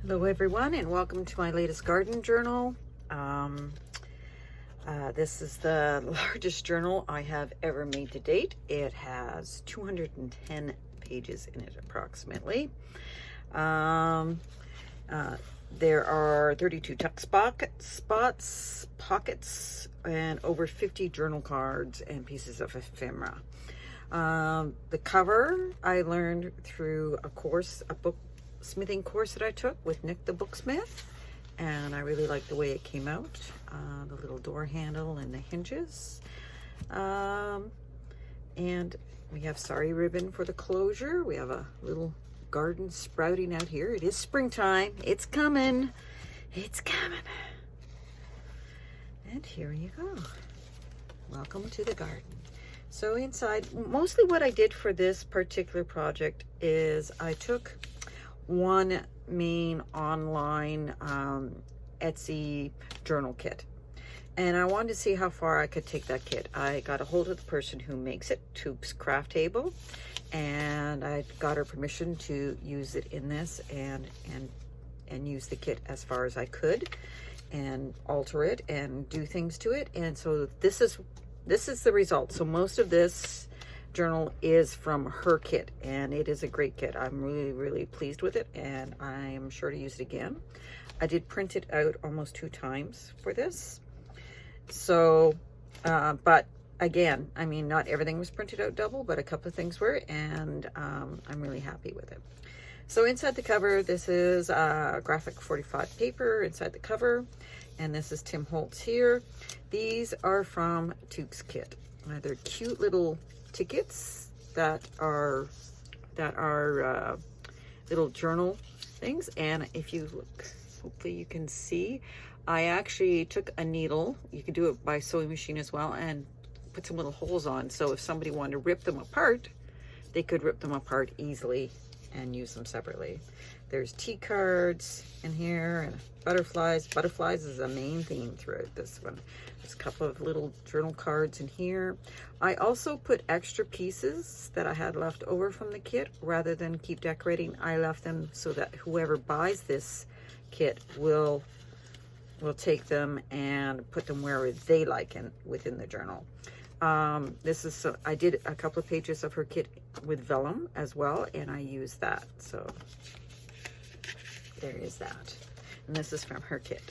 Hello everyone, and welcome to my latest garden journal. This is the largest journal I have ever made to date. It has 210 pages in it approximately. There are 32 tuck pockets, and over 50 journal cards and pieces of ephemera. The cover I learned through a book smithing course that I took with Nick the Booksmith, and I really like the way it came out. The little door handle and the hinges, and we have sari ribbon for the closure. We have a little garden sprouting out here. It is springtime. It's coming. And here you go. Welcome to the garden. So inside, mostly what I did for this particular project is I took one main online Etsy journal kit, and I wanted to see how far I could take that kit. I got a hold of the person who makes it, Toop's Craft Table, and I got her permission to use it in this and use the kit as far as I could and alter it and do things to it. And so this is the result. So most of this journal is from her kit, and it is a great kit. I'm really pleased with it, and I am sure to use it again. I did print it out almost 2 times for this. So, but again, I mean, not everything was printed out double, but a couple of things were, and I'm really happy with it. So inside the cover, this is graphic 45 paper inside the cover, and this is Tim Holtz here. These are from Toop's kit. They're cute little tickets that are little journal things. And if you look, hopefully you can see, I actually took a needle, you can do it by sewing machine as well, and put some little holes on, so if somebody wanted to rip them apart, they could rip them apart easily and use them separately. There's tea cards in here and butterflies. Butterflies is a main theme throughout this one. There's a couple of little journal cards in here. I also put extra pieces that I had left over from the kit. Rather than keep decorating, I left them so that whoever buys this kit will take them and put them wherever they like within the journal. I did a couple of pages of her kit with vellum as well, and I used that. So there is that. And this is from her kit.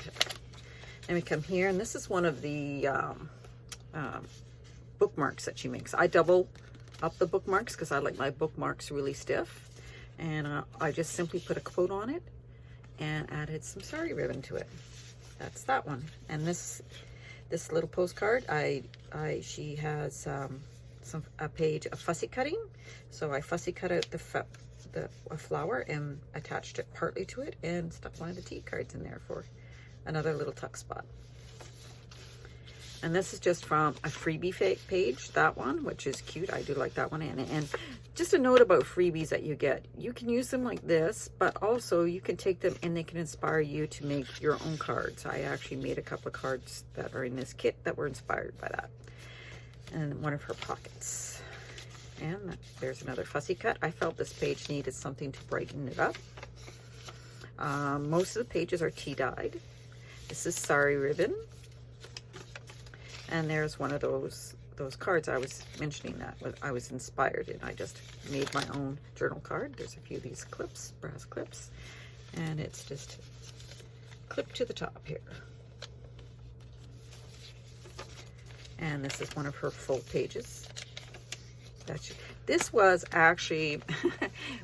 Then we come here, and this is one of the bookmarks that she makes. I double up the bookmarks because I like my bookmarks really stiff. And I just simply put a quote on it and added some sari ribbon to it. That's that one. And this little postcard, she has a page of fussy cutting. So I fussy cut out a flower and attached it partly to it and stuck one of the tea cards in there for another little tuck spot. And this is just from a freebie page, that one, which is cute. I do like that one. And just a note about freebies that you get. You can use them like this, but also you can take them and they can inspire you to make your own cards. I actually made a couple of cards that are in this kit that were inspired by that. And one of her pockets. And there's another fussy cut. I felt this page needed something to brighten it up. Most of the pages are tea dyed. This is sari ribbon. And there's one of those cards I was mentioning that I was inspired in. I just made my own journal card. There's a few of these clips, brass clips, and it's just clipped to the top here. And this is one of her full pages. This was actually,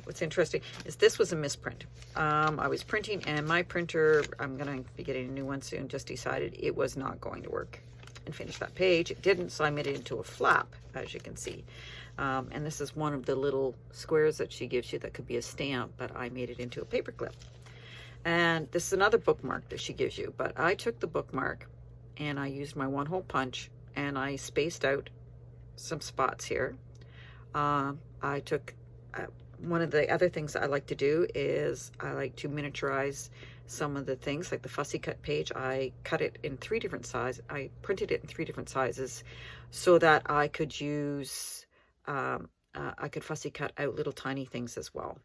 what's interesting is this was a misprint. I was printing, and my printer, I'm going to be getting a new one soon, just decided it was not going to work and finish that page. It didn't, so I made it into a flap, as you can see. And this is one of the little squares that she gives you that could be a stamp, but I made it into a paper clip. And this is another bookmark that she gives you, but I took the bookmark and I used my 1-hole punch and I spaced out some spots here. I took one of the other things that I like to do is I like to miniaturize some of the things, like the fussy cut page. I cut it in 3 different sizes. I printed it in 3 different sizes so that I could use, I could fussy cut out little tiny things as well.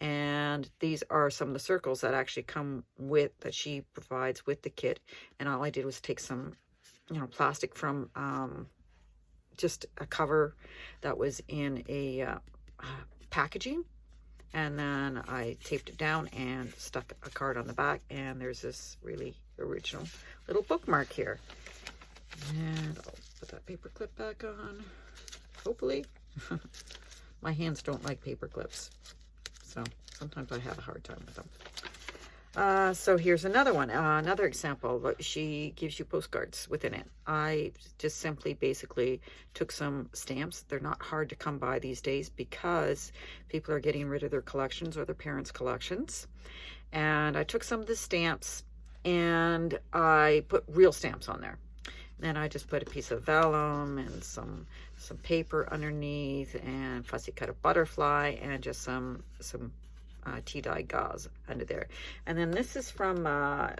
And these are some of the circles that actually come with, that she provides with the kit. And all I did was take some, plastic from just a cover that was in a packaging. And then I taped it down and stuck a card on the back. And there's this really original little bookmark here. And I'll put that paper clip back on, hopefully. My hands don't like paper clips, so sometimes I have a hard time with them. So here's another one, another example. She gives you postcards within it. I just simply basically took some stamps. They're not hard to come by these days because people are getting rid of their collections or their parents' collections. And I took some of the stamps and I put real stamps on there. Then I just put a piece of vellum and some paper underneath, and fussy cut a butterfly, and just some tea-dye gauze under there. And then this is from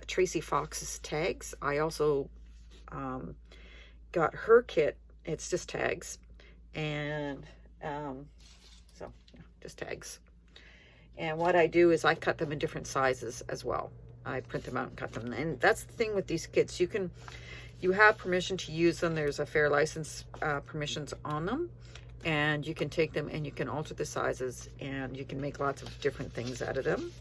Tracy Fox's tags. I also got her kit. It's just tags, and so yeah, just tags. And what I do is I cut them in different sizes as well. I print them out and cut them. And that's the thing with these kits. You have permission to use them. There's a fair license permissions on them, and you can take them and you can alter the sizes, and you can make lots of different things out of them.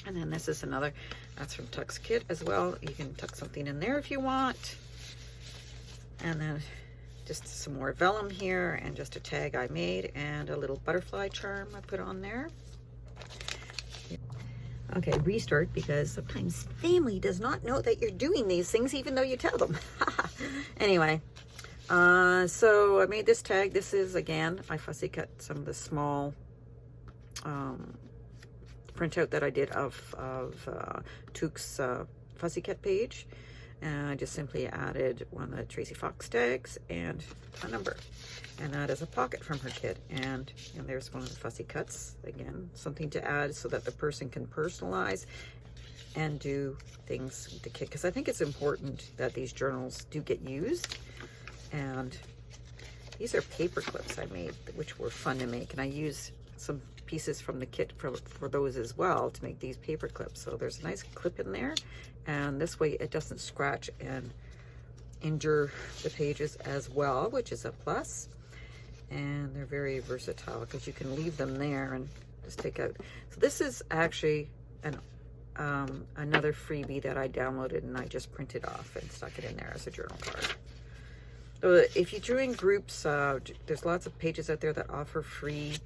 And then this is another, that's from Tuck's kit as well. You can tuck something in there if you want. And then just some more vellum here, and just a tag I made, and a little butterfly charm I put on there. Okay, restart, because sometimes family does not know that you're doing these things even though you tell them. Anyway, so I made this tag. This is, again, I fussy cut some of the small printout that I did of Tuke's fussy cut page. And I just simply added one of the Tracy Fox tags and a number. And that is a pocket from her kit. And there's one of the fussy cuts. Again, something to add so that the person can personalize and do things with the kit. Because I think it's important that these journals do get used. And these are paper clips I made, which were fun to make. And I used some pieces from the kit for those as well to make these paper clips. So there's a nice clip in there. And this way it doesn't scratch and injure the pages as well, which is a plus. And they're very versatile because you can leave them there and just take out. So this is actually another freebie that I downloaded, and I just printed off and stuck it in there as a journal card. So if you're doing groups, there's lots of pages out there that offer free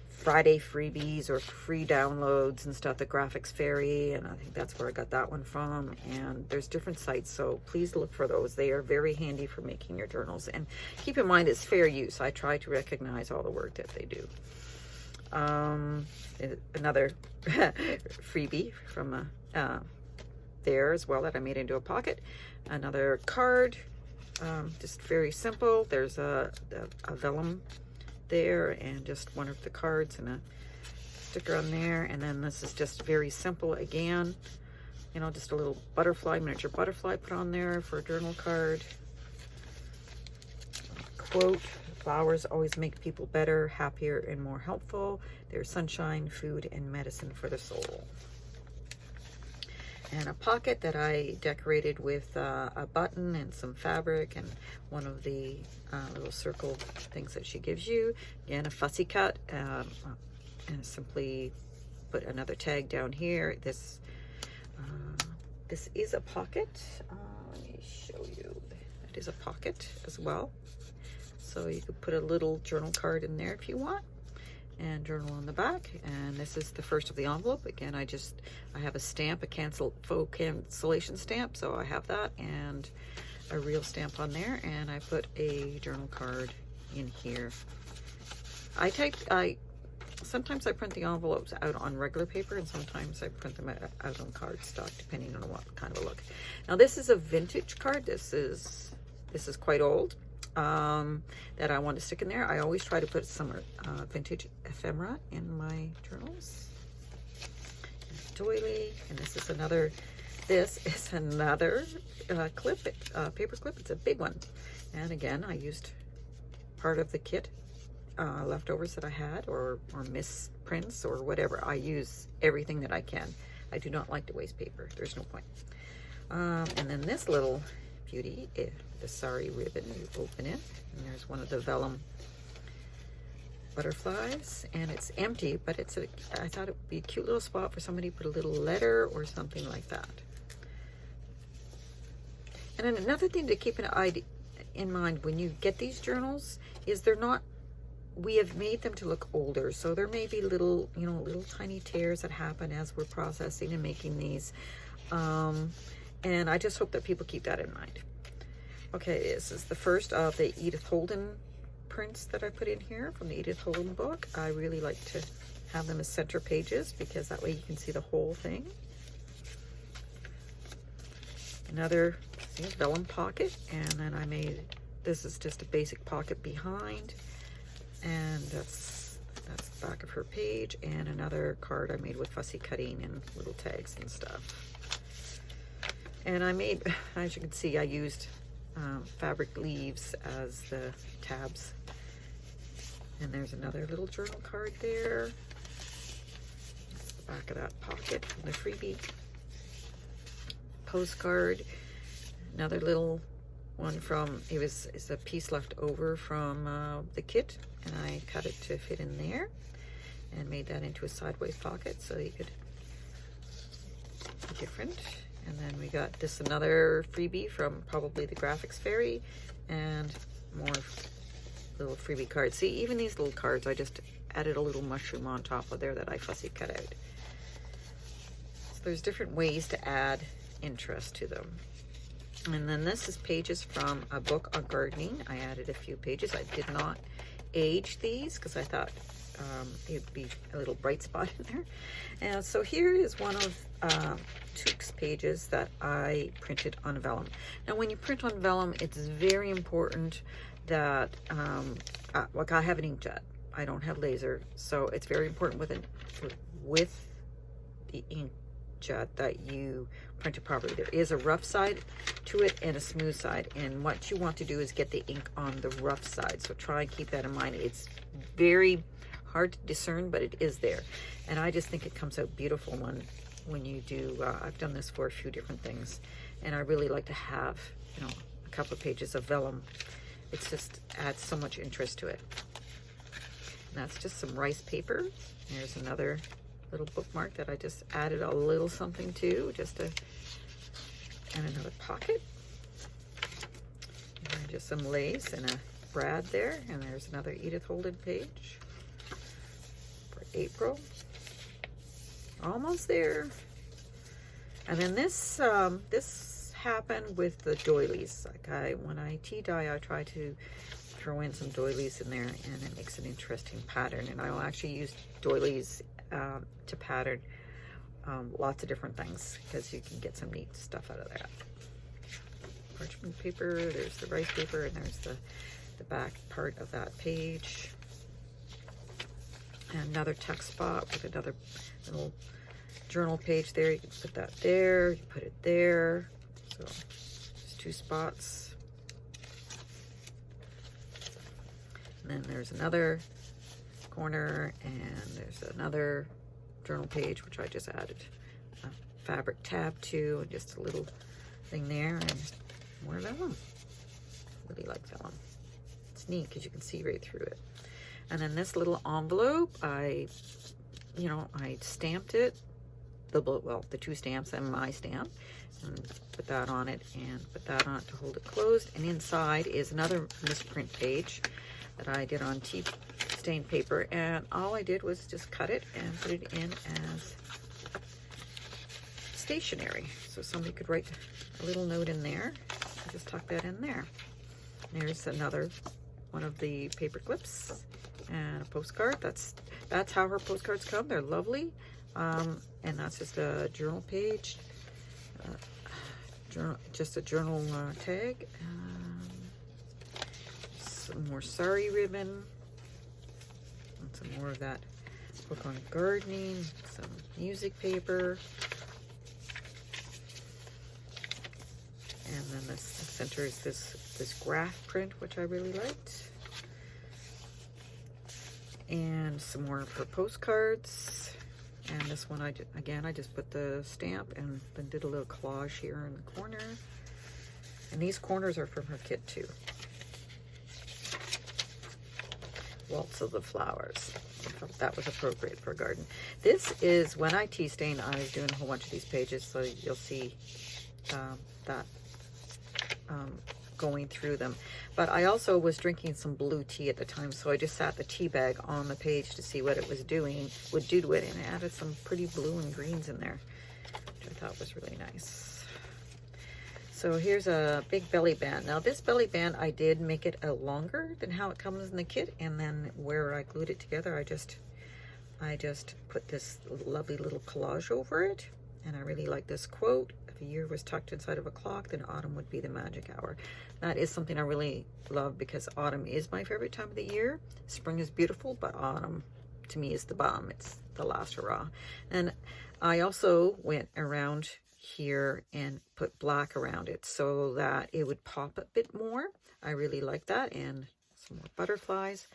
Friday freebies or free downloads and stuff. The Graphics Fairy, and I think that's where I got that one from. And there's different sites, so please look for those. They are very handy for making your journals. And keep in mind, it's fair use. I try to recognize all the work that they do. Another freebie from there as well that I made into a pocket. Another card, just very simple. There's a vellum there, and just one of the cards and a sticker on there. And then this is just very simple again, just a little butterfly, miniature butterfly put on there for a journal card. Quote: flowers always make people better, happier, and more helpful. They're sunshine, food, and medicine for the soul. And a pocket that I decorated with a button and some fabric and one of the little circle things that she gives you. Again, a fussy cut, and simply put another tag down here. This is a pocket. Let me show you. It is a pocket as well. So you could put a little journal card in there if you want, and journal on the back. And this is the first of the envelope. Again, I have a stamp, a faux cancellation stamp, so I have that, and a real stamp on there, and I put a journal card in here. Sometimes I print the envelopes out on regular paper, and sometimes I print them out on cardstock, depending on what kind of a look. Now this is a vintage card. This is quite old. That I want to stick in there. I always try to put some vintage ephemera in my journals. Doily, and this is another clip, paper clip. It's a big one, and again, I used part of the kit leftovers that I had or prints or whatever, I use everything that I can. I do not like to waste paper. There's no point. And then this little beauty, the sari ribbon, you open it, and there's one of the vellum butterflies, and it's empty, but I thought it would be a cute little spot for somebody to put a little letter or something like that. And then another thing to keep in mind when you get these journals is we have made them to look older, so there may be little tiny tears that happen as we're processing and making these, and I just hope that people keep that in mind. Okay, this is the first of the Edith Holden prints that I put in here from the Edith Holden book. I really like to have them as center pages because that way you can see the whole thing. Another vellum pocket, and then this is just a basic pocket behind, and that's the back of her page, and another card I made with fussy cutting and little tags and stuff. And I made, as you can see, I used fabric leaves as the tabs. And there's another little journal card there. That's the back of that pocket from the freebie. Postcard. Another little one from, it's a piece left over from the kit, and I cut it to fit in there and made that into a sideways pocket so you could be different. And then we got this another freebie from probably the Graphics Fairy, and more little freebie cards. See, even these little cards, I just added a little mushroom on top of there that I fussy cut out. So there's different ways to add interest to them. And then this is pages from a book on gardening. I added a few pages. I did not age these because I thought it'd be a little bright spot in there. And so here is one of Tuke's pages that I printed on vellum. Now when you print on vellum, it's very important that like I have an inkjet, I don't have laser, so it's very important with the inkjet that you print it properly. There is a rough side to it and a smooth side, and what you want to do is get the ink on the rough side, so try and keep that in mind. It's very hard to discern, but it is there, and I just think it comes out beautiful when you do. I've done this for a few different things, and I really like to have a couple of pages of vellum. It just adds so much interest to it. And that's just some rice paper. There's another little bookmark that I just added a little something to, and another pocket. And just some lace and a brad there. And there's another Edith Holden page for April. Almost there. And then this happened with the doilies. Like when I tea dye, I try to throw in some doilies in there, and it makes an interesting pattern. And I'll actually use doilies to pattern lots of different things, because you can get some neat stuff out of that. Parchment paper, there's the rice paper, and there's the back part of that page. And another text spot with another little journal page there. You can put that there, you put it there. So just two spots. And then there's another corner, and there's another journal page, which I just added a fabric tab to, and just a little thing there, and more vellum. Really like vellum. It's neat because you can see right through it. And then this little envelope, I stamped it, the two stamps and my stamp, and put that on it, and put that on it to hold it closed. And inside is another misprint page that I did on tea stained paper, and all I did was just cut it and put it in as stationery, so somebody could write a little note in there. I just tuck that in there. There's another one of the paper clips and a postcard. That's how her postcards come. They're lovely. And that's just a journal page, just a journal tag. Some more sari ribbon, and some more of that book on gardening, some music paper, and then the center is this graph print, which I really liked. And some more for postcards. And this one, I just put the stamp and then did a little collage here in the corner. And these corners are from her kit too. Waltz of the Flowers. I thought that was appropriate for a garden. This is when I tea stain. I was doing a whole bunch of these pages, so you'll see that going through them. But I also was drinking some blue tea at the time, so I just sat the tea bag on the page to see what it would do to it, and I added some pretty blue and greens in there, which I thought was really nice. So here's a big belly band. Now this belly band, I did make it longer than how it comes in the kit, and then where I glued it together, I just put this lovely little collage over it. And I really like this quote: if a year was tucked inside of a clock, then autumn would be the magic hour. That is something I really love, because autumn is my favorite time of the year. Spring is beautiful, but autumn to me is the bomb. It's the last hurrah. And I also went around here and put black around it so that it would pop a bit more. I really like that. And some more butterflies.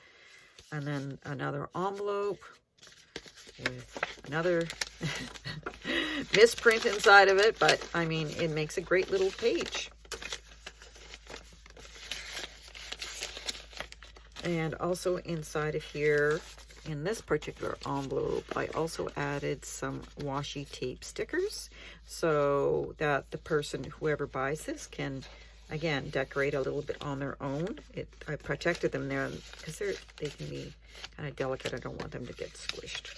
And then another envelope with another misprint inside of it, but I mean, it makes a great little page. And also inside of here, in this particular envelope, I also added some washi tape stickers so that the person, whoever buys this, can again decorate a little bit on their own. I protected them there because they can be kind of delicate. I don't want them to get squished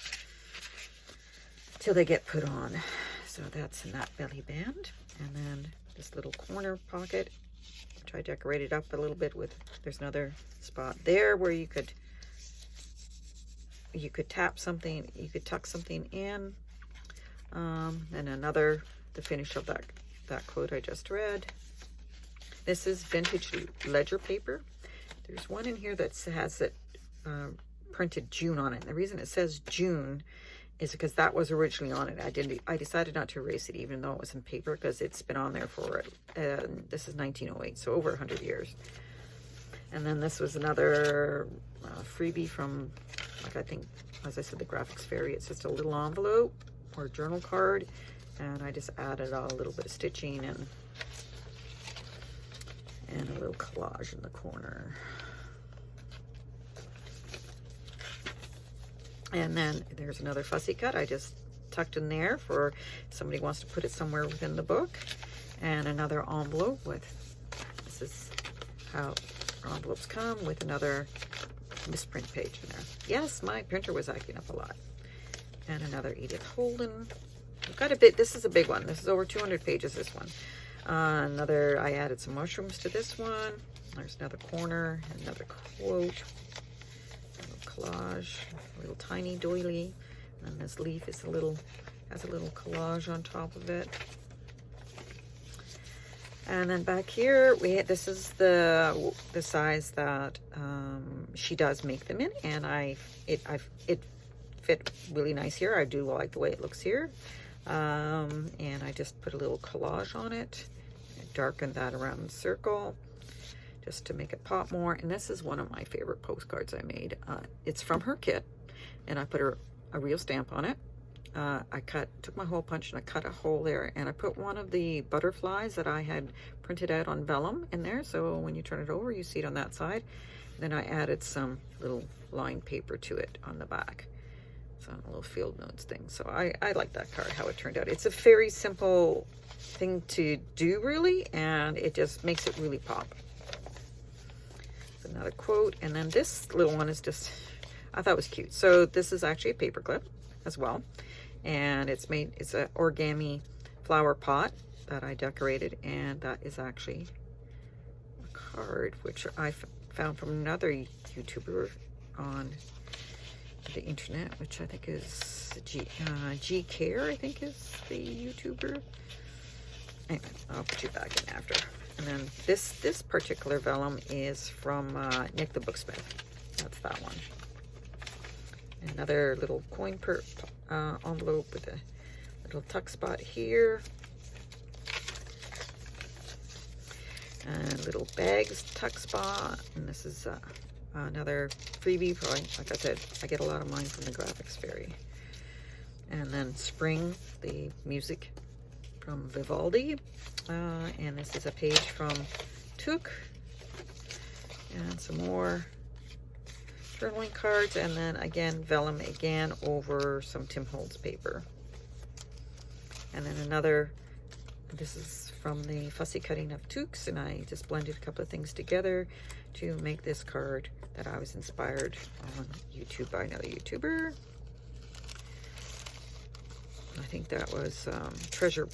till they get put on. So that's in that belly band. And then this little corner pocket, which I decorated up a little bit with, there's another spot there where you could tap something, you could tuck something in. And another, the finish of that quote I just read. This is vintage ledger paper. There's one in here that has it printed June on it. And the reason it says June is because that was originally on it. I decided not to erase it, even though it was in paper, because it's been on there for, this is 1908, so over 100 years. And then this was another freebie from, like, I think, as I said, the Graphics Fairy. It's just a little envelope or journal card, and I just added a little bit of stitching and a little collage in the corner. And then there's another fussy cut I just tucked in there for if somebody wants to put it somewhere within the book. And another envelope with, this is how envelopes come, with another misprint page in there. Yes, my printer was acting up a lot. And another Edith Holden. I've got a bit, this is a big one. This is over 200 pages, this one. I added some mushrooms to this one. There's another corner, another quote. Collage, a little tiny doily, and this leaf is has a little collage on top of it. And then back here, this is the size that she does make them in, and it fit really nice here. I do like the way it looks here, and I just put a little collage on it, darkened that around the circle, just to make it pop more. And this is one of my favorite postcards I made. It's from her kit, and I put a real stamp on it. I took my hole punch and I cut a hole there, and I put one of the butterflies that I had printed out on vellum in there, so when you turn it over you see it on that side. Then I added some little lined paper to it on the back, so a little field notes thing. So I like that card, how it turned out. It's a very simple thing to do, really, and it just makes it really pop. Another quote, and then this little one is just, I thought it was cute. So this is actually a paper clip as well, and it's an origami flower pot that I decorated, and that is actually a card which I found from another YouTuber on the internet, which I think is G Care, I think is the YouTuber. Anyway, I'll put you back in after. And then this particular vellum is from Nick the Booksmith. That's that one. Another little coin envelope with a little tuck spot here. And little bags tuck spot. And this is Another freebie, probably, like I said, I get a lot of mine from the Graphics Fairy. And then Spring, the music from Vivaldi. And this is a page from Took. And some more journaling cards. And then again, vellum again over some Tim Holtz paper. And then another, this is from the Fussy Cutting of Tukes. And I just blended a couple of things together to make this card that I was inspired on YouTube by another YouTuber. I think that was Treasure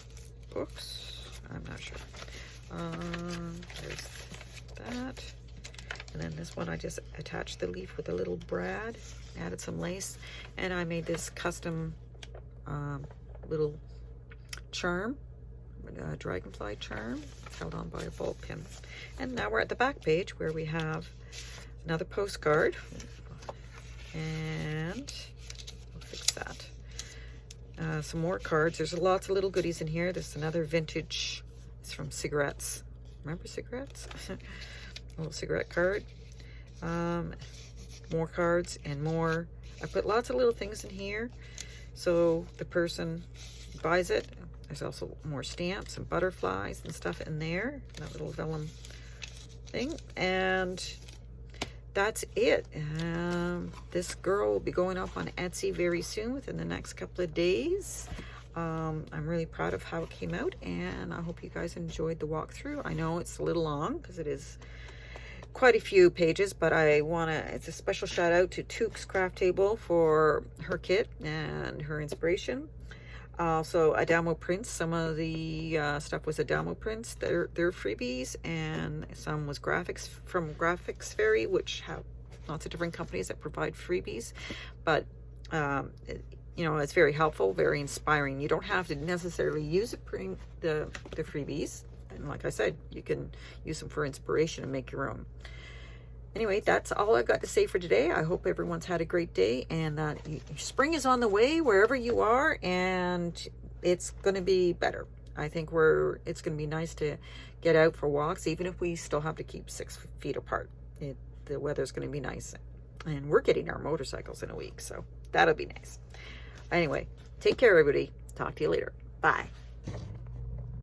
Books. I'm not sure. There's that. And then this one, I just attached the leaf with a little brad, added some lace, and I made this custom little charm, a dragonfly charm, held on by a ball pin. And now we're at the back page where we have another postcard, and I'll fix that. Some more cards. There's lots of little goodies in here. There's another vintage. It's from cigarettes. Remember cigarettes? A little cigarette card. More cards and more. I put lots of little things in here, so the person buys it. There's also more stamps and butterflies and stuff in there. That little vellum thing. And that's it. This girl will be going up on Etsy very soon, within the next couple of days. I'm really proud of how it came out, and I hope you guys enjoyed the walkthrough. I know it's a little long because it is quite a few pages, but I want to, it's a special shout out to Tukes Craft Table for her kit and her inspiration. Also Adamo prints. Some of the stuff was Adamo prints. They're freebies, and some was graphics from Graphics Fairy, which have lots of different companies that provide freebies. But you know, it's very helpful, very inspiring. You don't have to necessarily use the freebies, and like I said, you can use them for inspiration and make your own. Anyway, that's all I've got to say for today. I hope everyone's had a great day, and that spring is on the way wherever you are, and it's going to be better. I think it's going to be nice to get out for walks, even if we still have to keep 6 feet apart. The weather's going to be nice, and we're getting our motorcycles in a week, so that'll be nice. Anyway, take care, everybody. Talk to you later. Bye.